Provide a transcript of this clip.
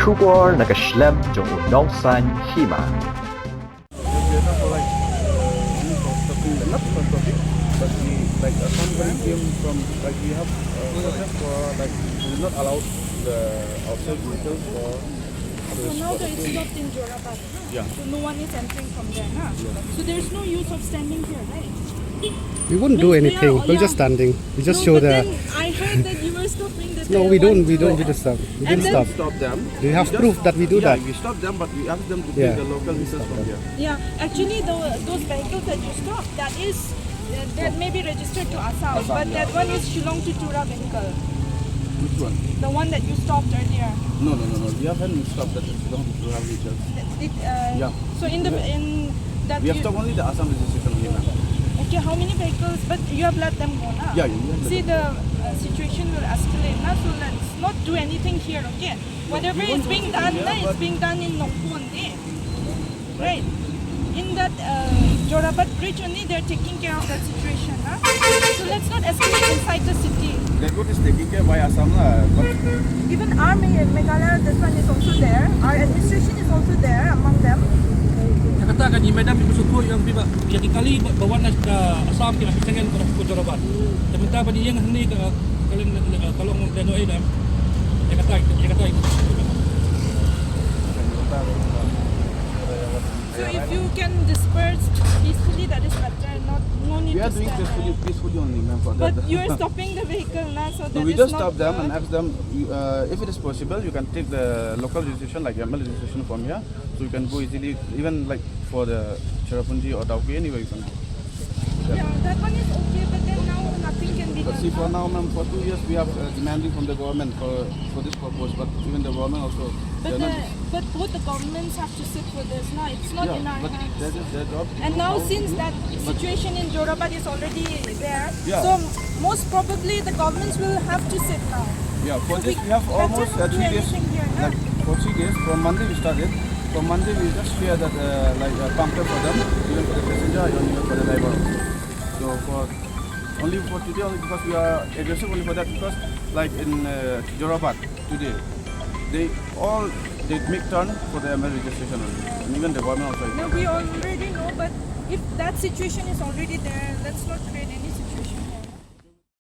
Schubor nakaslem jong unongsan Hima. Not for topic, but we like somebody came from like we have process for like we did not allow the outside vehicles for. So now there is stopped in Jorabat. Yeah. So no one is entering from there, huh? Yeah. So there's no use of standing here, right? We wouldn't do Means we anything. are- We're yeah. just standing. We just no, show but the. then I heard that you were stopping the. No, we don't. We don't do the stuff. We And didn't then- stop. Stop them. Do you have We just- proof that we do yeah, that? we stop them, but we ask them to Yeah. take the local vehicles from here. Yeah, actually those vehicles that you stopped, that may be registered to Assam, but that one is Shillong to Tura vehicle. Which one? The one that you stopped earlier. No. We haven't stopped that. We don't have vehicles. Yeah. So in that We have stopped only the Assam registration only, ma'am. Okay, how many vehicles? But you have let them go, na? Yeah, you have let See, them the situation will escalate, na? So let's not do anything here, okay? Whatever we is won't being do done, here, na, it's but- being done in Nongpu only. Right? In that Jorabat bridge only, they're taking care of that situation, na? So let's not escalate inside the city. The good is taking care by Assam, but Even our Meghalaya, this one is also there. Our administration is also there among them. Katakan ni madam bersyukur yang biba yang kali bawa nas ke Assam ke Pynsangeh ke Jorabat. Sementara pada Ïeng Hangne kalau dan oi dah. Dia kata So if you can disperse peacefully, that is better. No need we are to doing stand there. peacefully only, ma'am. For But that. you are stopping the vehicle now, so So that we is just not stop them good. and ask them if it is possible, you can take the local registration like ML registration from here, so you can go easily, even like for the Cherrapunji or Tauke, anywhere you can go. Yeah, that one is okay, but then now nothing can be But done. see, for now, ma'am, for 2 years we have demanding from the government for this purpose, but even the government also. But, they're not- but both the governments have to sit for this now. It's not in our but hands. that is their job. And now since that situation in Jorabat is already there, Yeah. so most probably the governments will have to sit now. Yeah, for So this we have better almost not do 3 days. anything here, huh? Like for 3 days, from Monday we started. From Monday we just fear that puncture for them, even for the passenger, even for the driver also. So for only for today, only because we are aggressive only for that, because like in Jorabat today, they make turn for the ML registration only, and even the government also. No, we already know, but if that situation is already there, let's not create any